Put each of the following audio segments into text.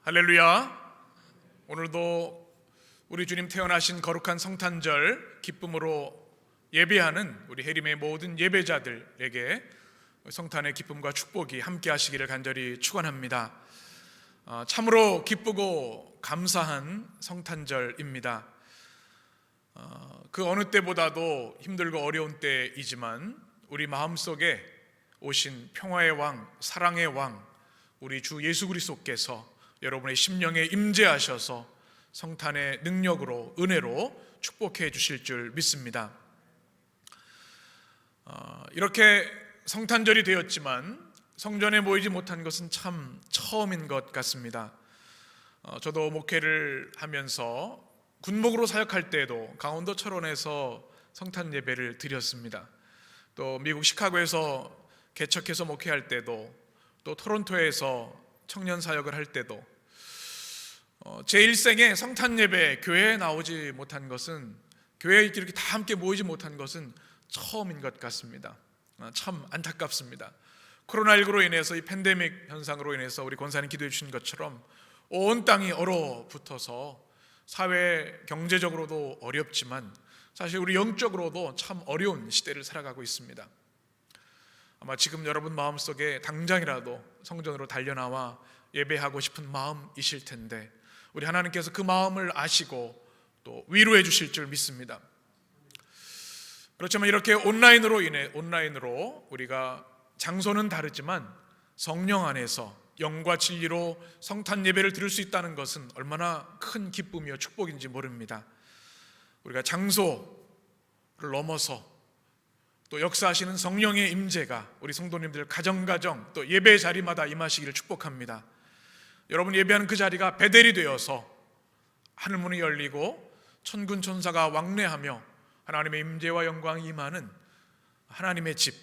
할렐루야. 오늘도 우리 주님 태어나신 거룩한 성탄절 기쁨으로 예배하는 우리 해림의 모든 예배자들에게 성탄의 기쁨과 축복이 함께 하시기를 간절히 축원합니다. 참으로 기쁘고 감사한 성탄절입니다. 그 어느 때보다도 힘들고 어려운 때이지만 우리 마음속에 오신 평화의 왕, 사랑의 왕, 우리 주 예수 그리스도께서 여러분의 심령에 임재하셔서 성탄의 능력으로, 은혜로 축복해 주실 줄 믿습니다. 이렇게 성탄절이 되었지만 성전에 모이지 못한 것은 참 처음인 것 같습니다. 저도 목회를 하면서 군목으로 사역할 때에도 강원도 철원에서 성탄 예배를 드렸습니다. 또 미국 시카고에서 개척해서 목회할 때도, 또 토론토에서 청년 사역을 할 때도 제 일생에 성탄 예배 교회에 나오지 못한 것은, 교회에 이렇게 다 함께 모이지 못한 것은 처음인 것 같습니다. 참 안타깝습니다. 코로나19로 인해서, 이 팬데믹 현상으로 인해서 우리 권사님 기도해 주신 것처럼 온 땅이 얼어붙어서 사회 경제적으로도 어렵지만 사실 우리 영적으로도 참 어려운 시대를 살아가고 있습니다. 아마 지금 여러분 마음속에 당장이라도 성전으로 달려나와 예배하고 싶은 마음이실 텐데 우리 하나님께서 그 마음을 아시고 또 위로해 주실 줄 믿습니다. 그렇지만 이렇게 온라인으로 우리가 장소는 다르지만 성령 안에서 영과 진리로 성탄 예배를 드릴 수 있다는 것은 얼마나 큰 기쁨이요 축복인지 모릅니다. 우리가 장소를 넘어서 또 역사하시는 성령의 임재가 우리 성도님들 가정 또 예배 자리마다 임하시기를 축복합니다. 여러분 예배하는 그 자리가 베델이 되어서 하늘문이 열리고 천군 천사가 왕래하며 하나님의 임재와 영광이 임하는 하나님의 집,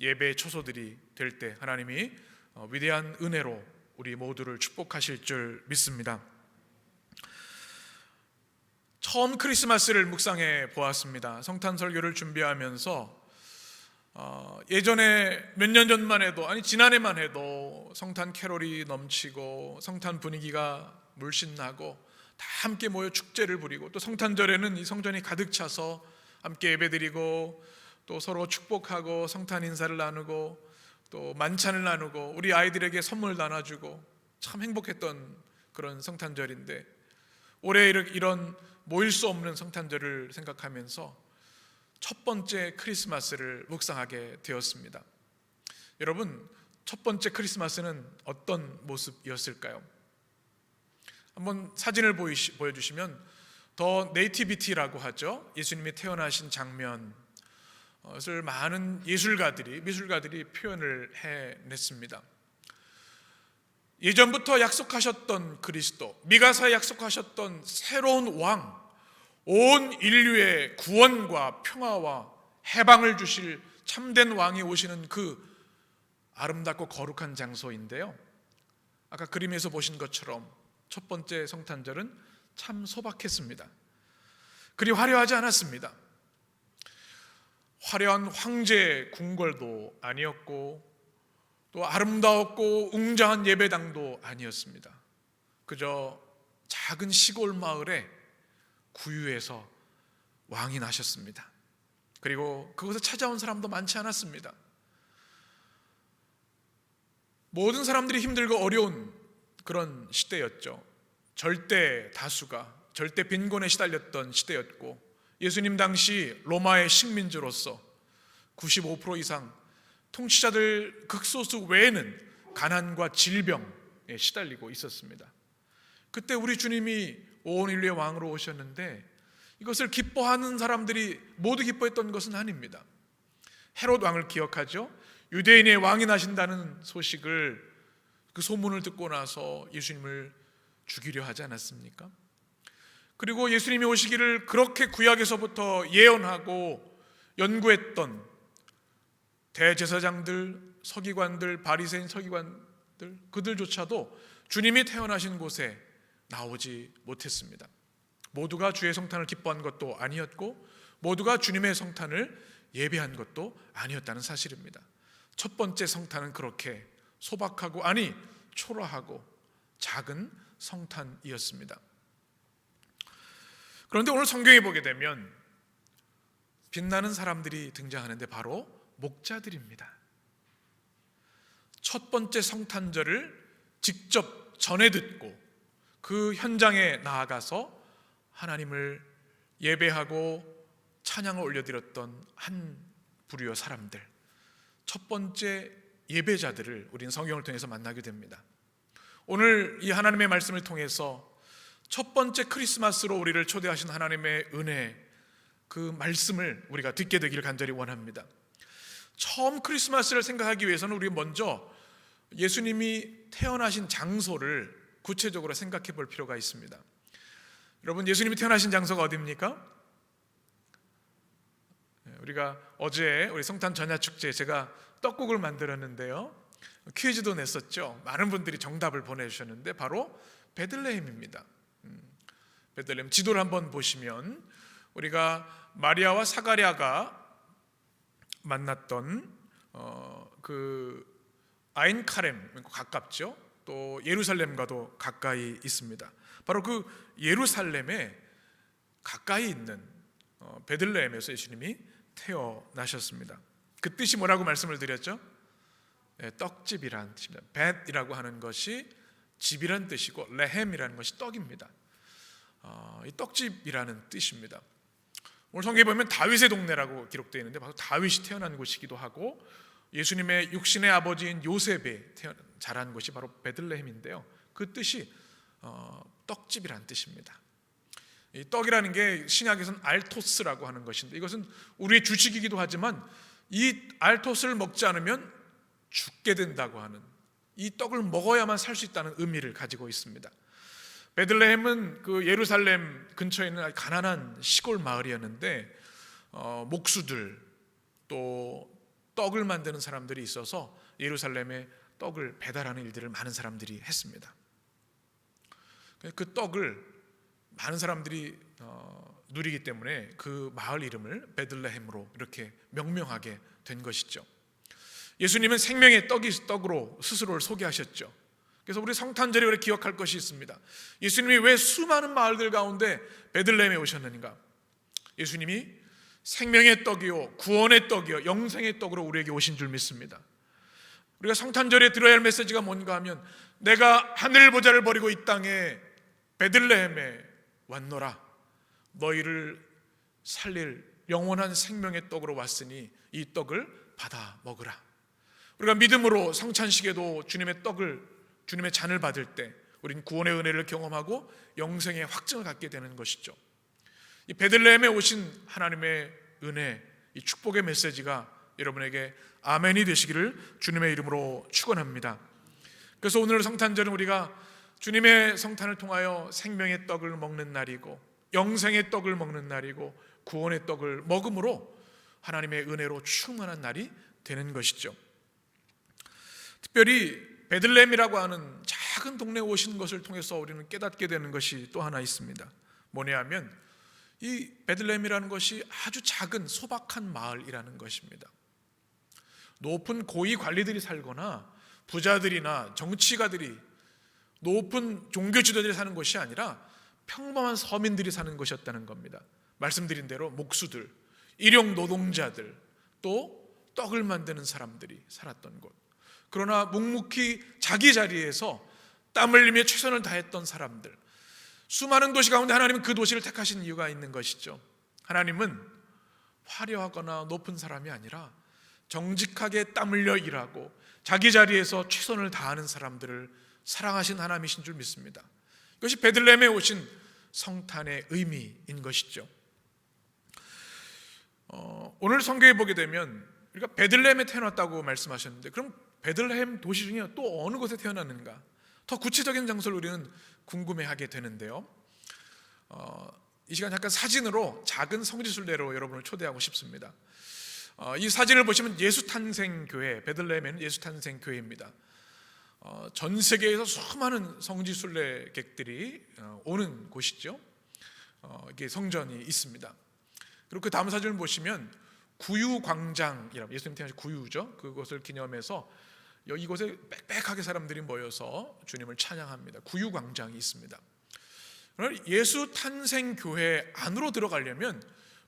예배의 초소들이 될 때 하나님이 위대한 은혜로 우리 모두를 축복하실 줄 믿습니다. 처음 크리스마스를 묵상해 보았습니다. 성탄 설교를 준비하면서 예전에 몇 년 전만 해도, 아니 지난해만 해도 성탄 캐롤이 넘치고 성탄 분위기가 물씬 나고 다 함께 모여 축제를 부리고, 또 성탄절에는 이 성전이 가득 차서 함께 예배드리고 또 서로 축복하고 성탄 인사를 나누고 또 만찬을 나누고 우리 아이들에게 선물 나눠주고 참 행복했던 그런 성탄절인데, 올해 이런 모일 수 없는 성탄절을 생각하면서 첫 번째 크리스마스를 묵상하게 되었습니다. 여러분, 첫 번째 크리스마스는 어떤 모습이었을까요? 한번 사진을 보여주시면 더 네이티비티라고 하죠. 예수님이 태어나신 장면을 많은 미술가들이 표현을 해냈습니다. 예전부터 약속하셨던 그리스도, 미가사에 약속하셨던 새로운 왕, 온 인류의 구원과 평화와 해방을 주실 참된 왕이 오시는 그 아름답고 거룩한 장소인데요, 아까 그림에서 보신 것처럼 첫 번째 성탄절은 참 소박했습니다. 그리 화려하지 않았습니다. 화려한 황제 궁궐도 아니었고 또 아름다웠고 웅장한 예배당도 아니었습니다. 그저 작은 시골 마을에 구유에서 왕이 나셨습니다. 그리고 그곳에 찾아온 사람도 많지 않았습니다. 모든 사람들이 힘들고 어려운 그런 시대였죠. 절대 빈곤에 시달렸던 시대였고, 예수님 당시 로마의 식민지로서 95% 이상 통치자들 극소수 외에는 가난과 질병에 시달리고 있었습니다. 그때 우리 주님이 온 인류의 왕으로 오셨는데 이것을 기뻐하는 사람들이 모두 기뻐했던 것은 아닙니다. 헤롯 왕을 기억하죠? 유대인의 왕이 나신다는 소식을, 그 소문을 듣고 나서 예수님을 죽이려 하지 않았습니까? 그리고 예수님이 오시기를 그렇게 구약에서부터 예언하고 연구했던 대제사장들, 서기관들, 바리새인 서기관들, 그들조차도 주님이 태어나신 곳에 나오지 못했습니다. 모두가 주의 성탄을 기뻐한 것도 아니었고 모두가 주님의 성탄을 예배한 것도 아니었다는 사실입니다. 첫 번째 성탄은 그렇게 소박하고, 아니 초라하고 작은 성탄이었습니다. 그런데 오늘 성경에 보게 되면 빛나는 사람들이 등장하는데 바로 목자들입니다. 첫 번째 성탄절을 직접 전해 듣고 그 현장에 나아가서 하나님을 예배하고 찬양을 올려드렸던 한 부류의 사람들, 첫 번째 예배자들을 우리는 성경을 통해서 만나게 됩니다. 오늘 이 하나님의 말씀을 통해서 첫 번째 크리스마스로 우리를 초대하신 하나님의 은혜, 그 말씀을 우리가 듣게 되기를 간절히 원합니다. 처음 크리스마스를 생각하기 위해서는 우리 먼저 예수님이 태어나신 장소를 구체적으로 생각해 볼 필요가 있습니다. 여러분, 예수님이 태어나신 장소가 어디입니까? 우리가 어제 우리 성탄 전야축제에 제가 떡국을 만들었는데요, 퀴즈도 냈었죠. 많은 분들이 정답을 보내주셨는데 바로 베들레헴입니다. 베들레헴 지도를 한번 보시면 우리가 마리아와 사가랴가 만났던 그 아인카렘, 가깝죠. 또 예루살렘과도 가까이 있습니다. 바로 그 예루살렘에 가까이 있는 베들레헴에서 예수님이 태어나셨습니다. 그 뜻이 뭐라고 말씀을 드렸죠? 떡집이라는 뜻입니다. 벳이라고 하는 것이 집이라는 뜻이고 레헴이라는 것이 떡입니다. 이 떡집이라는 뜻입니다. 오늘 성경에 보면 다윗의 동네라고 기록되어 있는데 바로 다윗이 태어난 곳이기도 하고 예수님의 육신의 아버지인 요셉이 자란 곳이 바로 베들레헴인데요, 그 뜻이 떡집이라는 뜻입니다. 이 떡이라는 게 신약에서는 알토스라고 하는 것인데 이것은 우리의 주식이기도 하지만 이 알토스를 먹지 않으면 죽게 된다고 하는, 이 떡을 먹어야만 살 수 있다는 의미를 가지고 있습니다. 베들레헴은 그 예루살렘 근처에 있는 가난한 시골 마을이었는데 목수들 또 떡을 만드는 사람들이 있어서 예루살렘에 떡을 배달하는 일들을 많은 사람들이 했습니다. 그 떡을 많은 사람들이 누리기 때문에 그 마을 이름을 베들레헴으로 이렇게 명명하게 된 것이죠. 예수님은 생명의 떡으로 스스로를 소개하셨죠. 그래서 우리 성탄절에 우리 기억할 것이 있습니다. 예수님이 왜 수많은 마을들 가운데 베들레헴에 오셨는가? 예수님이 생명의 떡이요, 구원의 떡이요, 영생의 떡으로 우리에게 오신 줄 믿습니다. 우리가 성탄절에 들어야 할 메시지가 뭔가 하면 내가 하늘 보좌를 버리고 이 땅에 베들레헴에 왔노라, 너희를 살릴 영원한 생명의 떡으로 왔으니 이 떡을 받아 먹으라. 우리가 믿음으로 성찬식에도 주님의 잔을 받을 때 우리는 구원의 은혜를 경험하고 영생의 확증을 갖게 되는 것이죠. 이 베들레헴에 오신 하나님의 은혜, 이 축복의 메시지가 여러분에게 아멘이 되시기를 주님의 이름으로 축원합니다. 그래서 오늘 성탄절은 우리가 주님의 성탄을 통하여 생명의 떡을 먹는 날이고 영생의 떡을 먹는 날이고 구원의 떡을 먹음으로 하나님의 은혜로 충만한 날이 되는 것이죠. 특별히 베들레헴이라고 하는 작은 동네에 오신 것을 통해서 우리는 깨닫게 되는 것이 또 하나 있습니다. 뭐냐 하면 이 베들레헴이라는 것이 아주 작은 소박한 마을이라는 것입니다. 높은 고위 관리들이 살거나 부자들이나 정치가들이, 높은 종교 지도자들이 사는 곳이 아니라 평범한 서민들이 사는 것이었다는 겁니다. 말씀드린 대로 목수들, 일용 노동자들, 또 떡을 만드는 사람들이 살았던 곳. 그러나 묵묵히 자기 자리에서 땀 흘리며 최선을 다했던 사람들, 수많은 도시 가운데 하나님은 그 도시를 택하신 이유가 있는 것이죠. 하나님은 화려하거나 높은 사람이 아니라 정직하게 땀 흘려 일하고 자기 자리에서 최선을 다하는 사람들을 사랑하신 하나님이신 줄 믿습니다. 이것이 베들레헴에 오신 성탄의 의미인 것이죠. 오늘 성경에 보게 되면 우리가 베들레헴에 태어났다고 말씀하셨는데, 그럼 베들레헴 도시 중에 또 어느 곳에 태어났는가? 더 구체적인 장소를 우리는 궁금해하게 되는데요, 이 시간 잠깐 사진으로 작은 성지순례로 여러분을 초대하고 싶습니다. 이 사진을 보시면 예수탄생교회, 베들레헴에는 예수탄생교회입니다. 전 세계에서 수많은 성지순례객들이 오는 곳이죠. 이게 성전이 있습니다. 그리고 그 다음 사진을 보시면 구유광장이라고, 예수님 태어나신 구유죠. 그것을 기념해서 이곳에 빽빽하게 사람들이 모여서 주님을 찬양합니다. 구유광장이 있습니다. 예수 탄생교회 안으로 들어가려면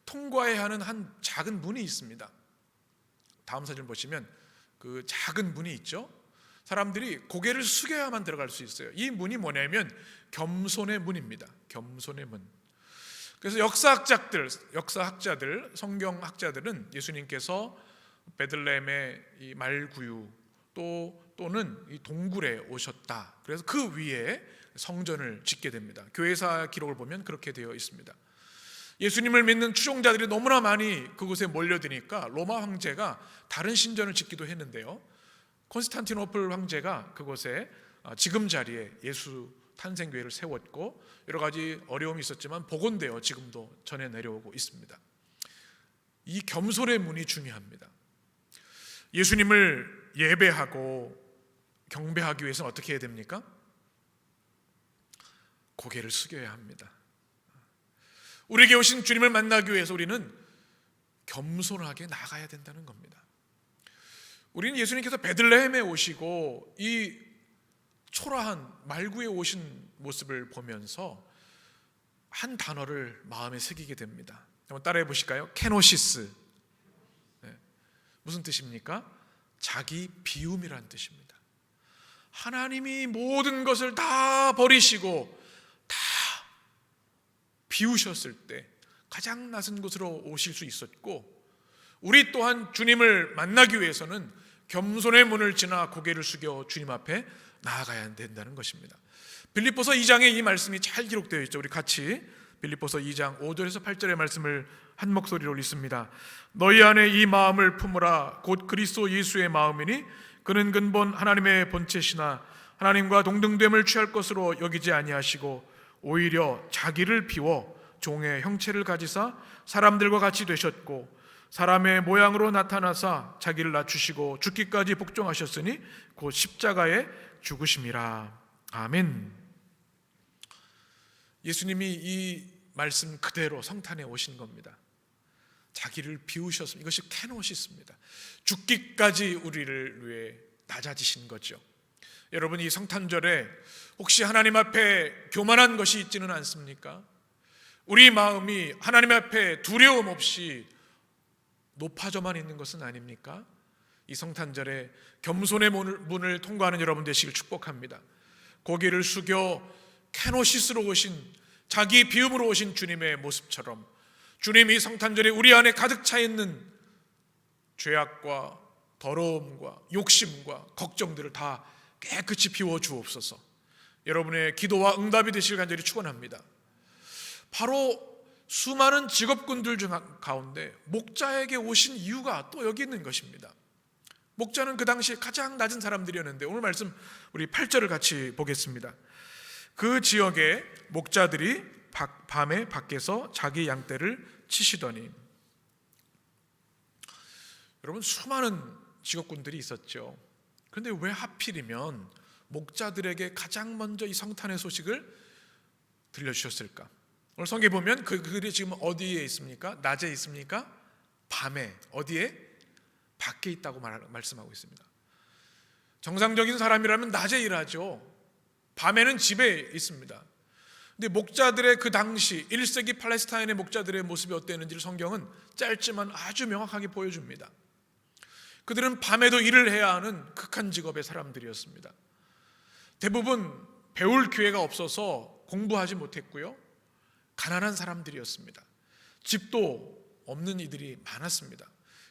통과해야 하는 한 작은 문이 있습니다. 다음 사진 보시면 그 작은 문이 있죠. 사람들이 고개를 숙여야만 들어갈 수 있어요. 이 문이 뭐냐면 겸손의 문입니다. 겸손의 문. 그래서 역사학자들, 성경학자들은 예수님께서 베들레헴의 이 말구유 또는 이 동굴에 오셨다. 그래서 그 위에 성전을 짓게 됩니다. 교회사 기록을 보면 그렇게 되어 있습니다. 예수님을 믿는 추종자들이 너무나 많이 그곳에 몰려드니까 로마 황제가 다른 신전을 짓기도 했는데요. 콘스탄티노플 황제가 그곳에 지금 자리에 예수 탄생교회를 세웠고 여러 가지 어려움이 있었지만 복원되어 지금도 전해 내려오고 있습니다. 이 겸손의 문이 중요합니다. 예수님을 예배하고 경배하기 위해서는 어떻게 해야 됩니까? 고개를 숙여야 합니다. 우리에게 오신 주님을 만나기 위해서 우리는 겸손하게 나가야 된다는 겁니다. 우리는 예수님께서 베들레헴에 오시고 이 초라한 말구에 오신 모습을 보면서 한 단어를 마음에 새기게 됩니다. 한번 따라해 보실까요? 케노시스. 무슨 뜻입니까? 자기 비움이라는 뜻입니다. 하나님이 모든 것을 다 버리시고 다 비우셨을 때 가장 낮은 곳으로 오실 수 있었고, 우리 또한 주님을 만나기 위해서는 겸손의 문을 지나 고개를 숙여 주님 앞에 나아가야 된다는 것입니다. 빌립보서 2장에 이 말씀이 잘 기록되어 있죠. 우리 같이 빌립보서 2장 5절에서 8절의 말씀을 한 목소리로 읽습니다. 너희 안에 이 마음을 품으라. 곧 그리스도 예수의 마음이니 그는 근본 하나님의 본체시나 하나님과 동등됨을 취할 것으로 여기지 아니하시고 오히려 자기를 비워 종의 형체를 가지사 사람들과 같이 되셨고 사람의 모양으로 나타나사 자기를 낮추시고 죽기까지 복종하셨으니 곧 십자가에 죽으심이라. 아멘. 예수님이 이 말씀 그대로 성탄에 오신 겁니다. 자기를 비우셨습니다. 이것이 케노시스입니다. 죽기까지 우리를 위해 낮아지신 거죠. 여러분, 이 성탄절에 혹시 하나님 앞에 교만한 것이 있지는 않습니까? 우리 마음이 하나님 앞에 두려움 없이 높아져만 있는 것은 아닙니까? 이 성탄절에 겸손의 문을 통과하는 여러분 되시길 축복합니다. 고개를 숙여 케노시스로 오신, 자기 비움으로 오신 주님의 모습처럼 주님이 성탄절에 우리 안에 가득 차 있는 죄악과 더러움과 욕심과 걱정들을 다 깨끗이 비워 주옵소서. 여러분의 기도와 응답이 되시길 간절히 축원합니다. 바로 수많은 직업군들 중 가운데 목자에게 오신 이유가 또 여기 있는 것입니다. 목자는 그 당시에 가장 낮은 사람들이었는데 오늘 말씀 우리 8절을 같이 보겠습니다. 그 지역에 목자들이 밤에 밖에서 자기 양떼를 치시더니. 여러분, 수많은 직업군들이 있었죠. 그런데 왜 하필이면 목자들에게 가장 먼저 이 성탄의 소식을 들려주셨을까? 오늘 성경에 보면 그들이 지금 어디에 있습니까? 낮에 있습니까? 밤에. 어디에? 밖에 있다고 말씀하고 있습니다. 정상적인 사람이라면 낮에 일하죠. 밤에는 집에 있습니다. 근데 목자들의 그 당시 1세기 팔레스타인의 목자들의 모습이 어땠는지를 성경은 짧지만 아주 명확하게 보여줍니다. 그들은 밤에도 일을 해야 하는 극한 직업의 사람들이었습니다. 대부분 배울 기회가 없어서 공부하지 못했고요, 가난한 사람들이었습니다. 집도 없는 이들이 많았습니다.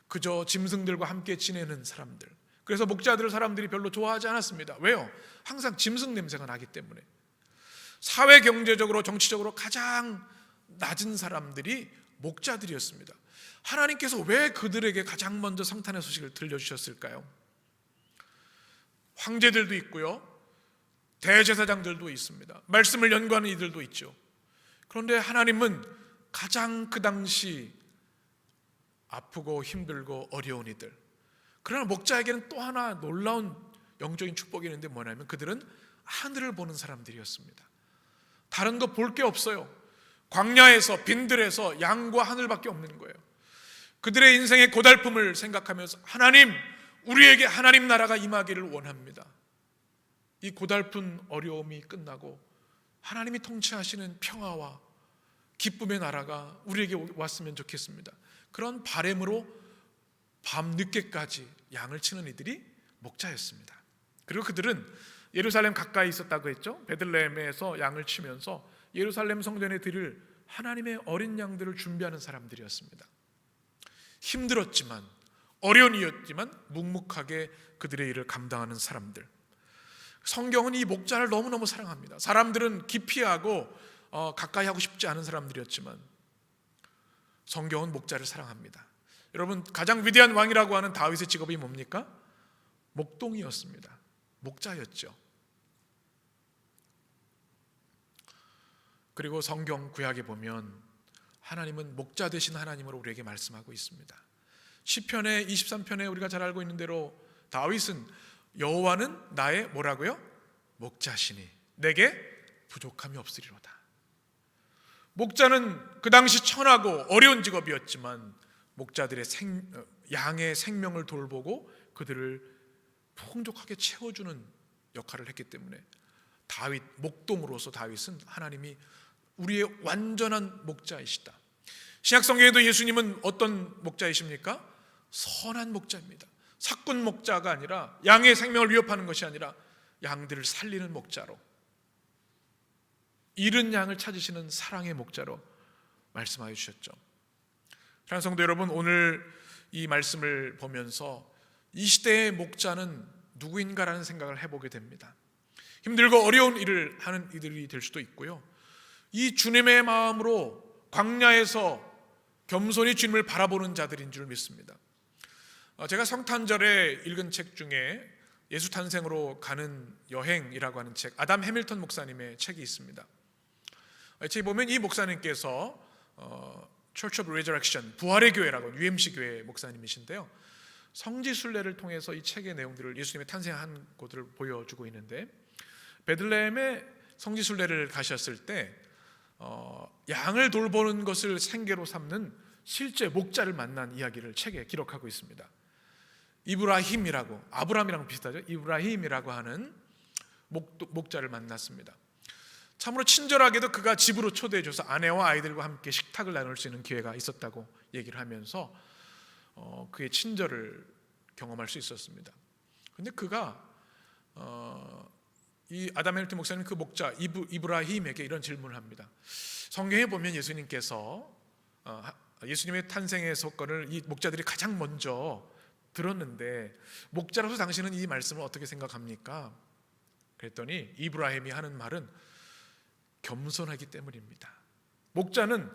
그저 짐승들과 함께 지내는 사람들. 그래서 목자들을 사람들이 별로 좋아하지 않았습니다. 왜요? 항상 짐승 냄새가 나기 때문에. 사회 경제적으로 정치적으로 가장 낮은 사람들이 목자들이었습니다. 하나님께서 왜 그들에게 가장 먼저 성탄의 소식을 들려주셨을까요? 황제들도 있고요, 대제사장들도 있습니다. 말씀을 연구하는 이들도 있죠. 그런데 하나님은 가장 그 당시 아프고 힘들고 어려운 이들, 그러나 목자에게는 또 하나 놀라운 영적인 축복이 있는데 뭐냐면 그들은 하늘을 보는 사람들이었습니다. 다른 거 볼 게 없어요. 광야에서 빈들에서 양과 하늘밖에 없는 거예요. 그들의 인생의 고달픔을 생각하면서 하나님, 우리에게 하나님 나라가 임하기를 원합니다. 이 고달픈 어려움이 끝나고 하나님이 통치하시는 평화와 기쁨의 나라가 우리에게 왔으면 좋겠습니다. 그런 바람으로 밤 늦게까지 양을 치는 이들이 목자였습니다. 그리고 그들은 예루살렘 가까이 있었다고 했죠. 베들레헴에서 양을 치면서 예루살렘 성전에 드릴 하나님의 어린 양들을 준비하는 사람들이었습니다. 힘들었지만, 어려운 일이었지만 묵묵하게 그들의 일을 감당하는 사람들. 성경은 이 목자를 너무너무 사랑합니다. 사람들은 기피하고 가까이 하고 싶지 않은 사람들이었지만 성경은 목자를 사랑합니다. 여러분, 가장 위대한 왕이라고 하는 다윗의 직업이 뭡니까? 목동이었습니다. 목자였죠. 그리고 성경 구약에 보면 하나님은 목자 되신 하나님으로 우리에게 말씀하고 있습니다. 시편의 23편에 우리가 잘 알고 있는 대로 다윗은 여호와는 나의 뭐라고요? 목자시니 내게 부족함이 없으리로다. 목자는 그 당시 천하고 어려운 직업이었지만 목자들의 양의 생명을 돌보고 그들을 풍족하게 채워주는 역할을 했기 때문에 다윗, 목동으로서 다윗은 하나님이 우리의 완전한 목자이시다. 신약성경에도 예수님은 어떤 목자이십니까? 선한 목자입니다. 사꾼 목자가 아니라, 양의 생명을 위협하는 것이 아니라 양들을 살리는 목자로, 잃은 양을 찾으시는 사랑의 목자로 말씀하여 주셨죠. 사랑하는 성도 여러분, 오늘 이 말씀을 보면서 이 시대의 목자는 누구인가라는 생각을 해보게 됩니다. 힘들고 어려운 일을 하는 이들이 될 수도 있고요, 이 주님의 마음으로 광야에서 겸손히 주님을 바라보는 자들인 줄 믿습니다. 제가 성탄절에 읽은 책 중에 예수 탄생으로 가는 여행이라고 하는 책, 아담 해밀턴 목사님의 책이 있습니다. 이 책에 보면 이 목사님께서 Church of Resurrection, 부활의 교회라고 UMC 교회 목사님이신데요, 성지순례를 통해서 이 책의 내용들을, 예수님의 탄생한 곳을 보여주고 있는데, 베들레헴에 성지순례를 가셨을 때 양을 돌보는 것을 생계로 삼는 실제 목자를 만난 이야기를 책에 기록하고 있습니다. 이브라힘이라고, 아브라함이랑 비슷하죠. 이브라힘이라고 하는 목자를 만났습니다. 참으로 친절하게도 그가 집으로 초대해줘서 아내와 아이들과 함께 식탁을 나눌 수 있는 기회가 있었다고 얘기를 하면서 그의 친절을 경험할 수 있었습니다. 그런데 그가 이 아담 해밀턴 목사님, 그 목자 이브라힘에게 이런 질문을 합니다. 성경에 보면 예수님께서 예수님의 탄생의 사건을 이 목자들이 가장 먼저 들었는데 목자로서 당신은 이 말씀을 어떻게 생각합니까? 그랬더니 이브라힘이 하는 말은 겸손하기 때문입니다. 목자는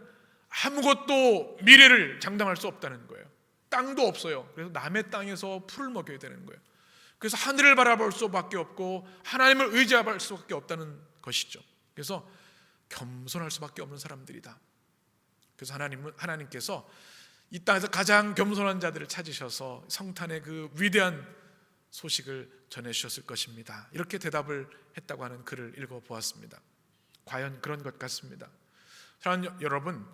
아무것도 미래를 장담할 수 없다는 거예요. 땅도 없어요. 그래서 남의 땅에서 풀을 먹여야 되는 거예요. 그래서 하늘을 바라볼 수밖에 없고 하나님을 의지할 수밖에 없다는 것이죠. 그래서 겸손할 수밖에 없는 사람들이다. 그래서 하나님께서 이 땅에서 가장 겸손한 자들을 찾으셔서 성탄의 그 위대한 소식을 전해주셨을 것입니다. 이렇게 대답을 했다고 하는 글을 읽어보았습니다. 과연 그런 것 같습니다. 사랑하는 여러분,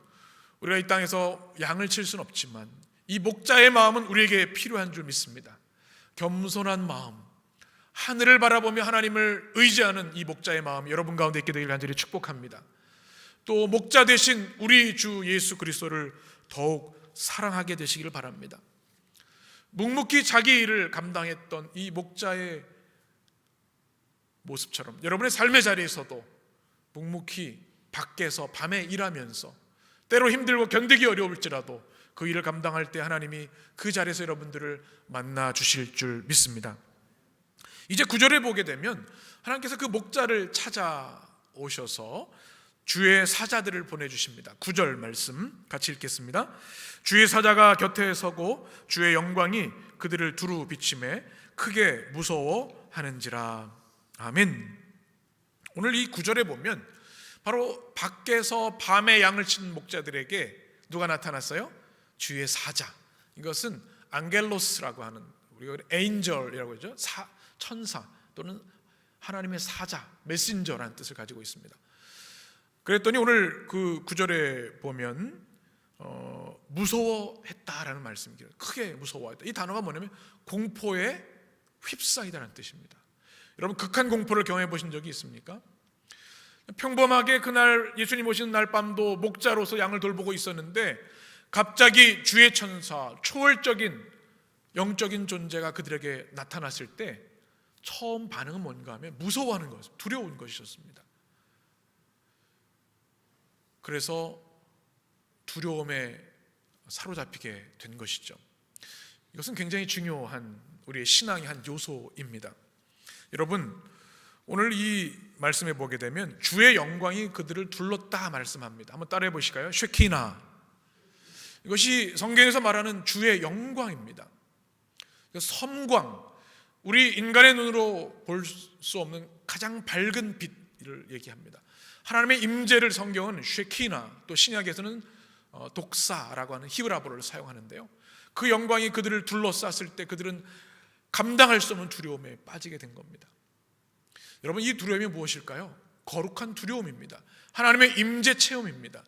우리가 이 땅에서 양을 칠 수는 없지만 이 목자의 마음은 우리에게 필요한 줄 믿습니다. 겸손한 마음, 하늘을 바라보며 하나님을 의지하는 이 목자의 마음 여러분 가운데 있게 되길 간절히 축복합니다. 또 목자 되신 우리 주 예수 그리스도를 더욱 사랑하게 되시기를 바랍니다. 묵묵히 자기 일을 감당했던 이 목자의 모습처럼 여러분의 삶의 자리에서도 묵묵히 밖에서 밤에 일하면서 때로 힘들고 견디기 어려울지라도 그 일을 감당할 때 하나님이 그 자리에서 여러분들을 만나 주실 줄 믿습니다. 이제 9절에 보게 되면 하나님께서 그 목자를 찾아오셔서 주의 사자들을 보내주십니다. 9절 말씀 같이 읽겠습니다. 주의 사자가 곁에 서고 주의 영광이 그들을 두루 비치매 크게 무서워하는지라. 아멘. 오늘 이 9절에 보면 바로 밖에서 밤에 양을 치는 목자들에게 누가 나타났어요? 주의 사자. 이것은 안겔로스라고 하는, 우리가 에인절이라고 하죠. 천사 또는 하나님의 사자, 메신저라는 뜻을 가지고 있습니다. 그랬더니 오늘 그 9절에 보면 무서워했다라는 말씀이에요. 크게 무서워했다. 이 단어가 뭐냐면 공포에 휩싸이다라는 뜻입니다. 여러분, 극한 공포를 경험해 보신 적이 있습니까? 평범하게 그날 예수님 오시는 날 밤도 목자로서 양을 돌보고 있었는데 갑자기 주의 천사, 초월적인 영적인 존재가 그들에게 나타났을 때 처음 반응은 뭔가 하면 무서워하는 것, 두려운 것이었습니다. 그래서 두려움에 사로잡히게 된 것이죠. 이것은 굉장히 중요한 우리의 신앙의 한 요소입니다. 여러분, 오늘 이 말씀에 보게 되면 주의 영광이 그들을 둘렀다 말씀합니다. 한번 따라해 보실까요? 쉐키나. 이것이 성경에서 말하는 주의 영광입니다. 섬광, 우리 인간의 눈으로 볼 수 없는 가장 밝은 빛을 얘기합니다. 하나님의 임재를 성경은 쉐키나, 또 신약에서는 독사라고 하는 히브라어를 사용하는데요, 그 영광이 그들을 둘러쌌을 때 그들은 감당할 수 없는 두려움에 빠지게 된 겁니다. 여러분, 이 두려움이 무엇일까요? 거룩한 두려움입니다. 하나님의 임재 체험입니다.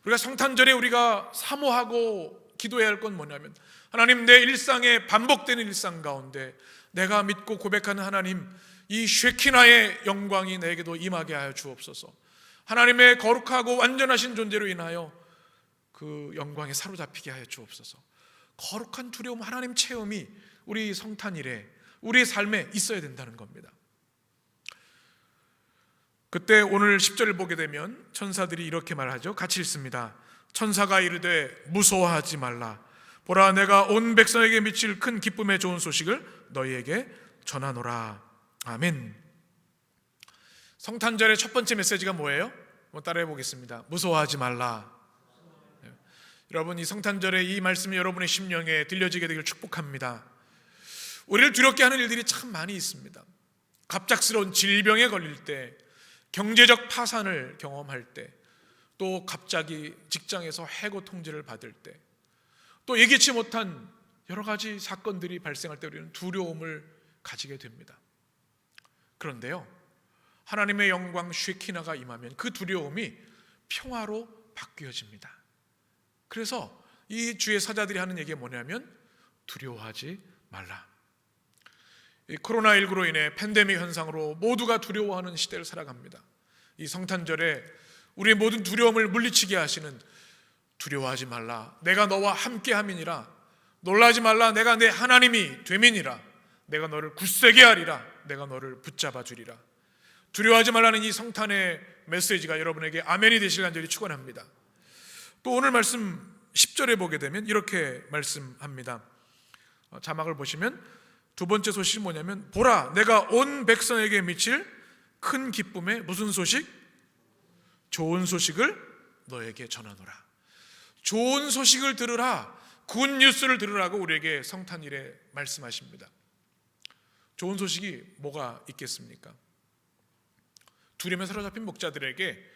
우리가 성탄절에 우리가 사모하고 기도해야 할 건 뭐냐면, 하나님, 내 일상에 반복되는 일상 가운데 내가 믿고 고백하는 하나님, 이 쉐키나의 영광이 내게도 임하게 하여 주옵소서. 하나님의 거룩하고 완전하신 존재로 인하여 그 영광에 사로잡히게 하여 주옵소서. 거룩한 두려움, 하나님 체험이 우리 성탄일에 우리의 삶에 있어야 된다는 겁니다. 그때 오늘 10절을 보게 되면 천사들이 이렇게 말하죠. 같이 읽습니다. 천사가 이르되 무서워하지 말라. 보라, 내가 온 백성에게 미칠 큰 기쁨의 좋은 소식을 너희에게 전하노라. 아멘. 성탄절의 첫 번째 메시지가 뭐예요? 따라해 보겠습니다. 무서워하지 말라. 여러분, 이 성탄절에 이 말씀이 여러분의 심령에 들려지게 되길 축복합니다. 우리를 두렵게 하는 일들이 참 많이 있습니다. 갑작스러운 질병에 걸릴 때, 경제적 파산을 경험할 때, 또 갑자기 직장에서 해고 통지를 받을 때, 또 예기치 못한 여러 가지 사건들이 발생할 때 우리는 두려움을 가지게 됩니다. 그런데요, 하나님의 영광 쉐키나가 임하면 그 두려움이 평화로 바뀌어집니다. 그래서 이 주의 사자들이 하는 얘기가 뭐냐면 두려워하지 말라. 이 코로나19로 인해 팬데믹 현상으로 모두가 두려워하는 시대를 살아갑니다. 이 성탄절에 우리의 모든 두려움을 물리치게 하시는 두려워하지 말라, 내가 너와 함께함이니라. 놀라지 말라, 내가 내 하나님이 됨이니라. 내가 너를 굳세게 하리라. 내가 너를 붙잡아 주리라. 두려워하지 말라는 이 성탄의 메시지가 여러분에게 아멘이 되시길 간절히 축원합니다. 또 오늘 말씀 10절에 보게 되면 이렇게 말씀합니다. 자막을 보시면 두 번째 소식이 뭐냐면, 보라, 내가 온 백성에게 미칠 큰 기쁨의 무슨 소식? 좋은 소식을 너에게 전하노라. 좋은 소식을 들으라, 굿 뉴스를 들으라고 우리에게 성탄일에 말씀하십니다. 좋은 소식이 뭐가 있겠습니까? 두려움에 사로잡힌 목자들에게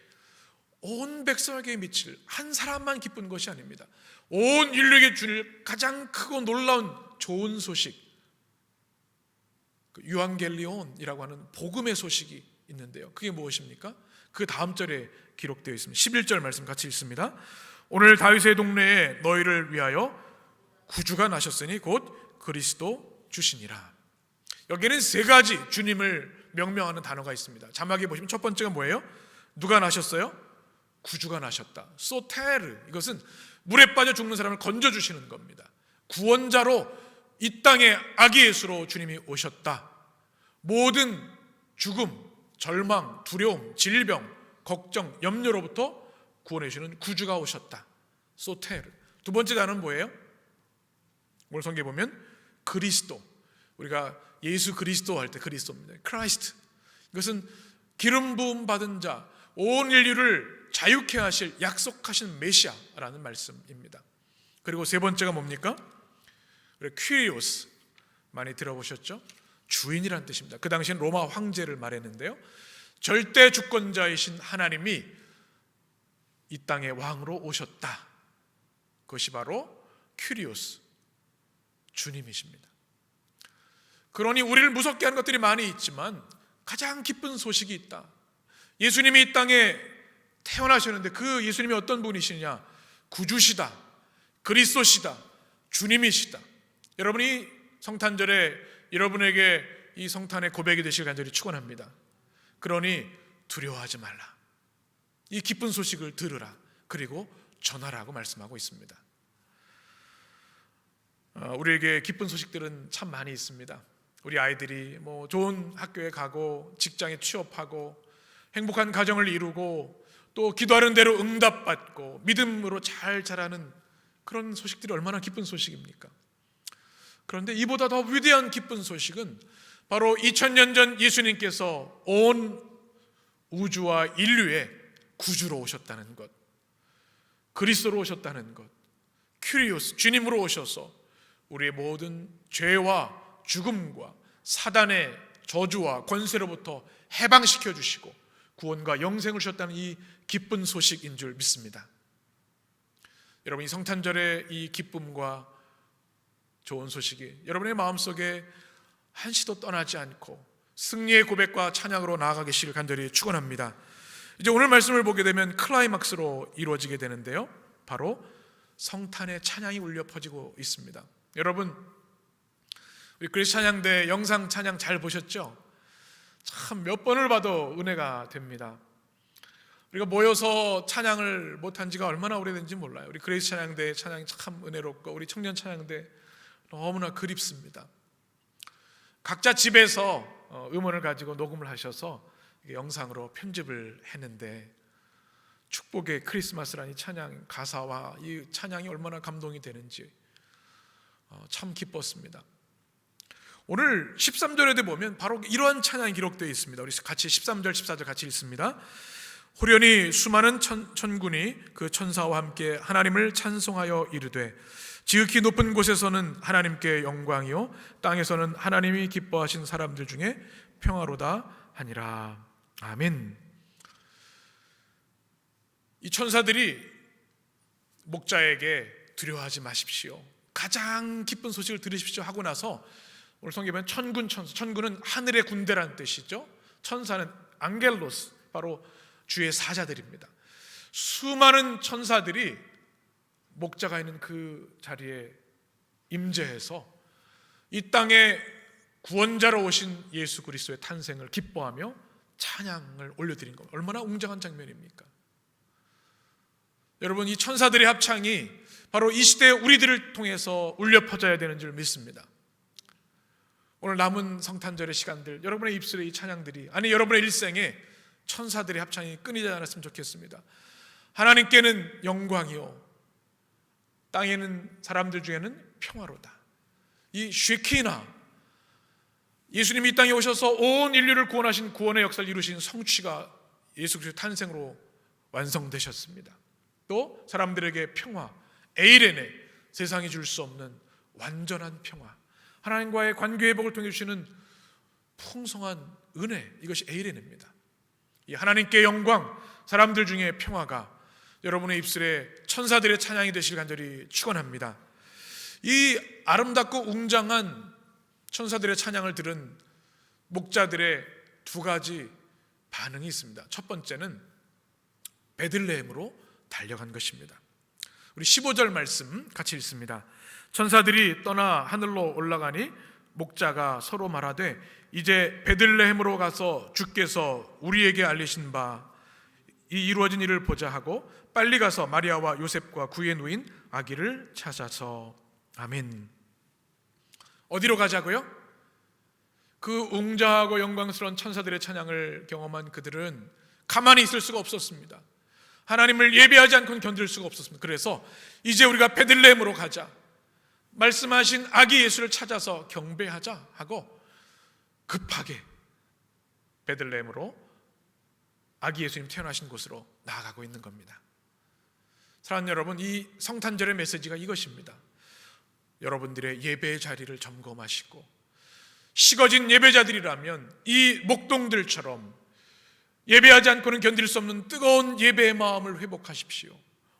온 백성에게 미칠, 한 사람만 기쁜 것이 아닙니다. 온 인류에게 줄 가장 크고 놀라운 좋은 소식, 유앙겔리온이라고 하는 복음의 소식이 있는데요, 그게 무엇입니까? 그 다음 절에 기록되어 있습니다. 11절 말씀 같이 읽습니다. 오늘 다윗의 동네에 너희를 위하여 구주가 나셨으니 곧 그리스도 주시니라. 여기에는 세 가지 주님을 명명하는 단어가 있습니다. 자막에 보시면 첫 번째가 뭐예요? 누가 나셨어요? 구주가 나셨다. 소테르, 이것은 물에 빠져 죽는 사람을 건져주시는 겁니다. 구원자로 이 땅에 아기 예수로 주님이 오셨다. 모든 죽음, 절망, 두려움, 질병, 걱정, 염려로부터 구원해 주시는 구주가 오셨다. 소테르. 두 번째 단어는 뭐예요? 오늘 성경에 보면 그리스도. 우리가 예수 그리스도 할 때 그리스도입니다. 크라이스트. 이것은 기름 부음 받은 자, 온 인류를 자유케 하실 약속하신 메시아라는 말씀입니다. 그리고 세 번째가 뭡니까? 퀴리오스, 많이 들어보셨죠? 주인이란 뜻입니다. 그 당시엔 로마 황제를 말했는데요, 절대 주권자이신 하나님이 이 땅의 왕으로 오셨다. 그것이 바로 퀴리오스, 주님이십니다. 그러니 우리를 무섭게 하는 것들이 많이 있지만 가장 기쁜 소식이 있다. 예수님이 이 땅에 태어나셨는데 그 예수님이 어떤 분이시냐? 구주시다, 그리스도시다, 주님이시다. 여러분이 성탄절에 여러분에게 이 성탄의 고백이 되실 간절히 축원합니다. 그러니 두려워하지 말라. 이 기쁜 소식을 들으라. 그리고 전하라고 말씀하고 있습니다. 우리에게 기쁜 소식들은 참 많이 있습니다. 우리 아이들이 좋은 학교에 가고 직장에 취업하고 행복한 가정을 이루고 또 기도하는 대로 응답받고 믿음으로 잘 자라는 그런 소식들이 얼마나 기쁜 소식입니까? 그런데 이보다 더 위대한 기쁜 소식은 바로 2000년 전 예수님께서 온 우주와 인류의 구주로 오셨다는 것, 그리스도로 오셨다는 것, 큐리오스, 주님으로 오셔서 우리의 모든 죄와 죽음과 사단의 저주와 권세로부터 해방시켜 주시고 구원과 영생을 주셨다는 이 기쁜 소식인 줄 믿습니다. 여러분, 이 성탄절의 이 기쁨과 좋은 소식이 여러분의 마음속에 한시도 떠나지 않고 승리의 고백과 찬양으로 나아가 계시길 간절히 축원합니다. 이제 오늘 말씀을 보게 되면 클라이막스로 이루어지게 되는데요, 바로 성탄의 찬양이 울려 퍼지고 있습니다. 여러분, 우리 그리스 찬양대 영상 찬양 잘 보셨죠? 참 몇 번을 봐도 은혜가 됩니다. 우리가 모여서 찬양을 못한 지가 얼마나 오래된지 몰라요. 우리 그리스 찬양대 찬양이 참 은혜롭고 우리 청년 찬양대 너무나 그립습니다. 각자 집에서 음원을 가지고 녹음을 하셔서 영상으로 편집을 했는데 축복의 크리스마스라는 찬양 가사와 이 찬양이 얼마나 감동이 되는지 참 기뻤습니다. 오늘 13절에 보면 바로 이러한 찬양이 기록되어 있습니다. 우리 같이 13절 14절 같이 읽습니다. 호련히 수많은 천군이 그 천사와 함께 하나님을 찬송하여 이르되 지극히 높은 곳에서는 하나님께 영광이요 땅에서는 하나님이 기뻐하신 사람들 중에 평화로다 하니라. 아멘. 이 천사들이 목자에게 두려워하지 마십시오, 가장 기쁜 소식을 들으십시오 하고 나서 오늘 성경에 보면 천군, 천사, 천군은 하늘의 군대라는 뜻이죠. 천사는 앙겔로스, 바로 주의 사자들입니다. 수많은 천사들이 목자가 있는 그 자리에 임재해서 이 땅에 구원자로 오신 예수 그리스도의 탄생을 기뻐하며 찬양을 올려드린 겁니다. 얼마나 웅장한 장면입니까? 여러분, 이 천사들의 합창이 바로 이 시대의 우리들을 통해서 울려 퍼져야 되는 줄 믿습니다. 오늘 남은 성탄절의 시간들, 여러분의 입술에 이 찬양들이, 아니 여러분의 일생에 천사들의 합창이 끊이지 않았으면 좋겠습니다. 하나님께는 영광이요 땅에는 사람들 중에는 평화로다. 이 쉐키나, 예수님이 이 땅에 오셔서 온 인류를 구원하신 구원의 역사를 이루신 성취가 예수 그리스도의 탄생으로 완성되셨습니다. 또 사람들에게 평화, 에이레네, 세상이 줄 수 없는 완전한 평화, 하나님과의 관계 회복을 통해 주시는 풍성한 은혜, 이것이 에이레네입니다. 이 하나님께 영광, 사람들 중에 평화가 여러분의 입술에 천사들의 찬양이 되실 간절히 축원합니다. 이 아름답고 웅장한 천사들의 찬양을 들은 목자들의 두 가지 반응이 있습니다. 첫 번째는 베들레헴으로 달려간 것입니다. 우리 15절 말씀 같이 읽습니다. 천사들이 떠나 하늘로 올라가니 목자가 서로 말하되 이제 베들레헴으로 가서 주께서 우리에게 알리신 바 이 이루어진 일을 보자 하고 빨리 가서 마리아와 요셉과 구에 누인 아기를 찾아서. 아멘. 어디로 가자고요? 그 웅장하고 영광스러운 천사들의 찬양을 경험한 그들은 가만히 있을 수가 없었습니다. 하나님을 예배하지 않고는 견딜 수가 없었습니다. 그래서 이제 우리가 베들레헴으로 가자, 말씀하신 아기 예수를 찾아서 경배하자 하고 급하게 베들레헴으로, 아기 예수님 태어나신 곳으로 나아가고 있는 겁니다. 사랑하는 여러분, 이 성탄절의 메시지가 이것입니다. 여러분들의 예배의 자리를 점검하시고 식어진 예배자들이라면 이 목동들처럼 예배하지 않고는 견딜 수 없는 뜨거운 예배의 마음을 회복하십시오.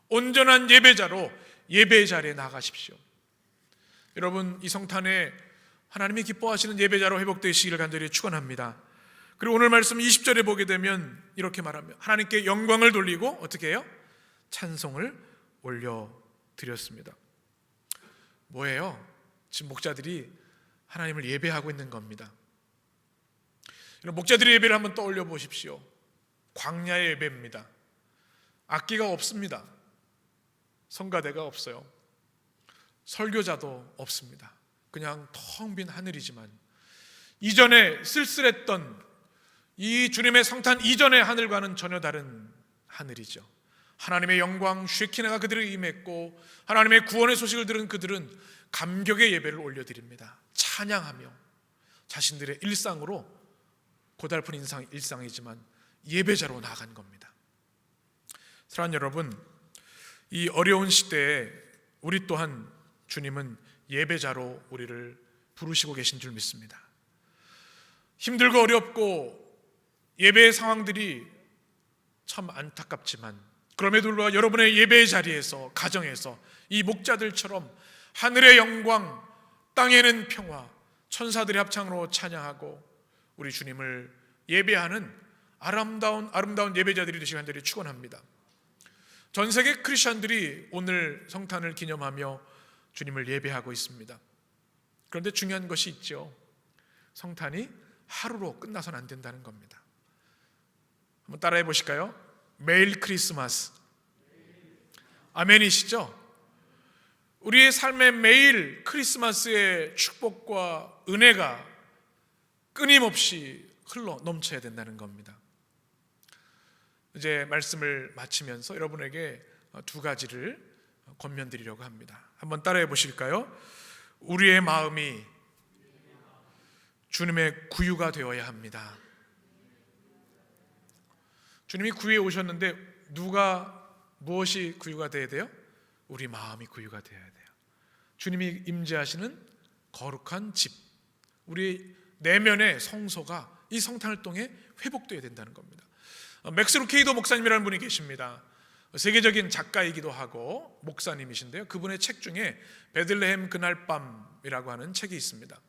온전한 예배자로 예배의 자리에 나가십시오. 여러분, 이 성탄에 하나님이 기뻐하시는 예배자로 회복되시기를 간절히 축원합니다. 그리고 오늘 말씀 20절에 보게 되면 이렇게 말합니다. 하나님께 영광을 돌리고 어떻게 해요? 찬송을 올려드렸습니다. 뭐예요? 지금 목자들이 하나님을 예배하고 있는 겁니다. 목자들의 예배를 한번 떠올려 보십시오. 광야의 예배입니다. 악기가 없습니다. 성가대가 없어요. 설교자도 없습니다. 그냥 텅 빈 하늘이지만 이전에 쓸쓸했던 이 주님의 성탄 이전의 하늘과는 전혀 다른 하늘이죠. 하나님의 영광 쉐키나가 그들을 임했고 하나님의 구원의 소식을 들은 그들은 감격의 예배를 올려드립니다. 찬양하며 자신들의 일상으로 고달픈 일상이지만 예배자로 나아간 겁니다. 사랑하는 여러분, 이 어려운 시대에 우리 또한 주님은 예배자로 우리를 부르시고 계신 줄 믿습니다. 힘들고 어렵고 예배의 상황들이 참 안타깝지만 그럼에도 불구하고 여러분의 예배의 자리에서, 가정에서 이 목자들처럼 하늘의 영광, 땅에는 평화, 천사들의 합창으로 찬양하고 우리 주님을 예배하는 아름다운 예배자들이 되시기 간절히 축원합니다. 전 세계 크리스천들이 오늘 성탄을 기념하며 주님을 예배하고 있습니다. 그런데 중요한 것이 있죠. 성탄이 하루로 끝나서는 안 된다는 겁니다. 한번 따라해 보실까요? 매일 크리스마스. 아멘이시죠? 우리의 삶에 매일 크리스마스의 축복과 은혜가 끊임없이 흘러 넘쳐야 된다는 겁니다. 이제 말씀을 마치면서 여러분에게 두 가지를 권면드리려고 합니다. 한번 따라해 보실까요? 우리의 마음이 주님의 구유가 되어야 합니다. 주님이 구유에 오셨는데 무엇이 구유가 되어야 돼요? 우리 마음이 구유가 되어야 돼요. 주님이 임재하시는 거룩한 집, 우리 내면의 성소가 이 성탄을 통해 회복되어야 된다는 겁니다. 맥스 루케이도 목사님이라는 분이 계십니다. 세계적인 작가이기도 하고 목사님이신데요. 그분의 책 중에 베들레헴 그날 밤이라고 하는 책이 있습니다.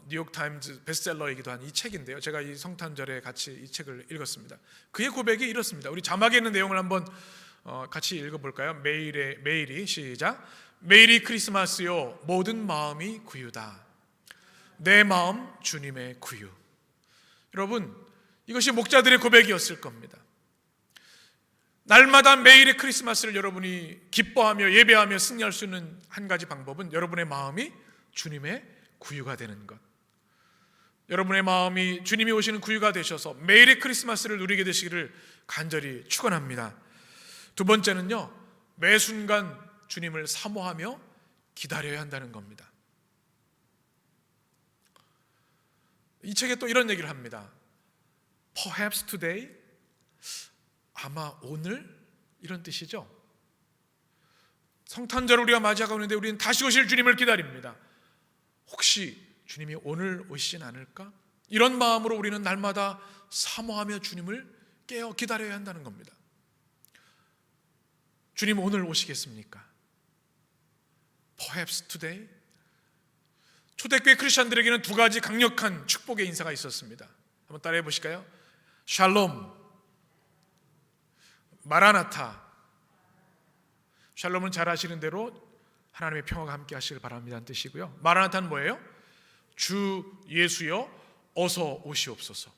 뉴욕타임즈 베스트셀러이기도 한 이 책인데요. 제가 이 성탄절에 같이 이 책을 읽었습니다. 그의 고백이 이렇습니다. 우리 자막에 있는 내용을 한번 같이 읽어볼까요? 메일이 시작. 메리 크리스마스요, 모든 마음이 구유다. 내 마음 주님의 구유. 여러분, 이것이 목자들의 고백이었을 겁니다. 날마다 매일의 크리스마스를 여러분이 기뻐하며 예배하며 승리할 수 있는 한 가지 방법은 여러분의 마음이 주님의 구유가 되는 것. 여러분의 마음이 주님이 오시는 구유가 되셔서 매일의 크리스마스를 누리게 되시기를 간절히 축원합니다. 두 번째는요, 매 순간 주님을 사모하며 기다려야 한다는 겁니다. 이 책에 또 이런 얘기를 합니다. Perhaps today, 아마 오늘, 이런 뜻이죠. 성탄절을 우리가 맞이하고 있는데 우리는 다시 오실 주님을 기다립니다. 혹시 주님이 오늘 오시진 않을까? 이런 마음으로 우리는 날마다 사모하며 주님을 깨어 기다려야 한다는 겁니다. 주님 오늘 오시겠습니까? Perhaps today. 초대교회 크리스천들에게는 두 가지 강력한 축복의 인사가 있었습니다. 한번 따라해 보실까요? 샬롬, 마라나타. 샬롬은 잘 아시는 대로 하나님의 평화가 함께 하시길 바랍니다는 뜻이고요. 마라나타는 뭐예요? 주 예수여 어서 오시옵소서.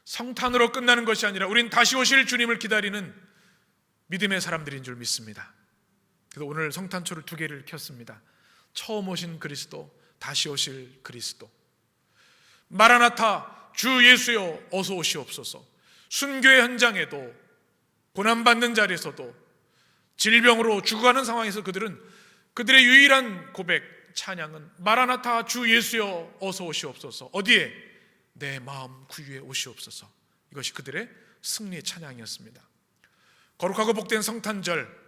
성탄으로 끝나는 것이 아니라 우린 다시 오실 주님을 기다리는 믿음의 사람들인 줄 믿습니다. 그래서 오늘 성탄초를 두 개를 켰습니다. 처음 오신 그리스도, 다시 오실 그리스도. 마라나타, 주 예수여 어서 오시옵소서. 순교의 현장에도, 고난받는 자리에서도, 질병으로 죽어가는 상황에서 그들의 유일한 고백, 찬양은 마라나타, 주 예수여 어서 오시옵소서. 어디에? 내 마음 구유에 오시옵소서. 이것이 그들의 승리의 찬양이었습니다. 거룩하고 복된 성탄절,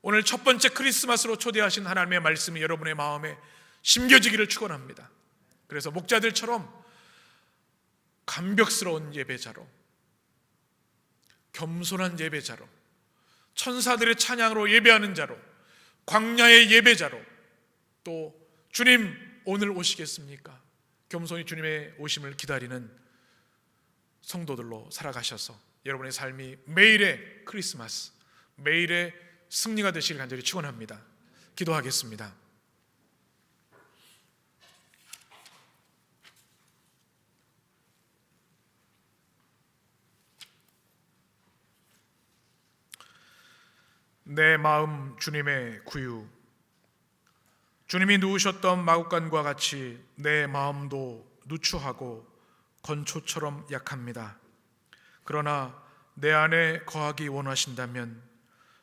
오늘 첫 번째 크리스마스로 초대하신 하나님의 말씀이 여러분의 마음에 심겨지기를 축원합니다. 그래서 목자들처럼 감격스러운 예배자로, 겸손한 예배자로, 천사들의 찬양으로 예배하는 자로, 광야의 예배자로, 또 주님 오늘 오시겠습니까? 겸손히 주님의 오심을 기다리는 성도들로 살아가셔서 여러분의 삶이 매일의 크리스마스, 매일의 승리가 되시길 간절히 축원합니다. 기도하겠습니다. 내 마음 주님의 구유. 주님이 누우셨던 마구간과 같이 내 마음도 누추하고 건초처럼 약합니다. 그러나 내 안에 거하기 원하신다면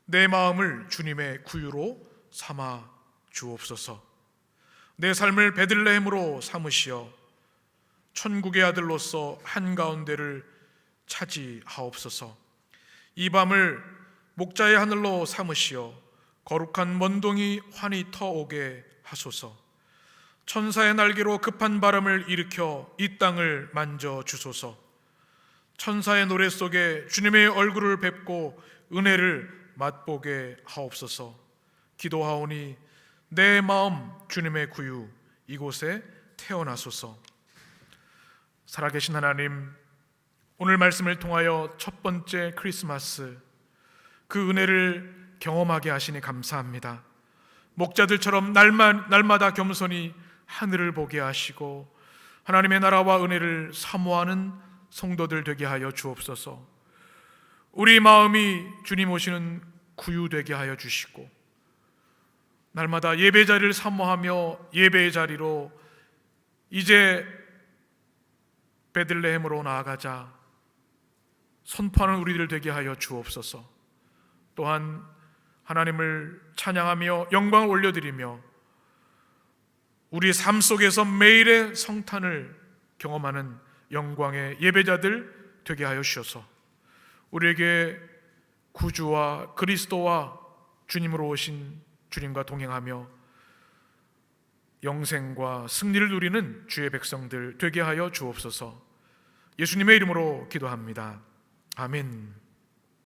내 마음을 주님의 구유로 삼아 주옵소서. 내 삶을 베들레헴으로 삼으시어 천국의 아들로서 한가운데를 차지하옵소서. 이 밤을 목자의 하늘로 삼으시어 거룩한 먼동이 환히 터오게 하소서. 천사의 날개로 급한 바람을 일으켜 이 땅을 만져 주소서. 천사의 노래 속에 주님의 얼굴을 뵙고 은혜를 맛보게 하옵소서. 기도하오니 내 마음 주님의 구유 이곳에 태어나소서. 살아계신 하나님, 오늘 말씀을 통하여 첫 번째 크리스마스 그 은혜를 경험하게 하시니 감사합니다. 목자들처럼 날마다 겸손히 하늘을 보게 하시고 하나님의 나라와 은혜를 사모하는 성도들 되게 하여 주옵소서. 우리 마음이 주님 오시는 구유되게 하여 주시고 날마다 예배 자리를 사모하며 예배의 자리로 이제 베들레헴으로 나아가자 선포하는 우리들 되게 하여 주옵소서. 또한 하나님을 찬양하며 영광을 올려드리며 우리 삶 속에서 매일의 성탄을 경험하는 영광의 예배자들 되게 하여 주셔서 우리에게 구주와 그리스도와 주님으로 오신 주님과 동행하며 영생과 승리를 누리는 주의 백성들 되게 하여 주옵소서. 예수님의 이름으로 기도합니다. 아멘.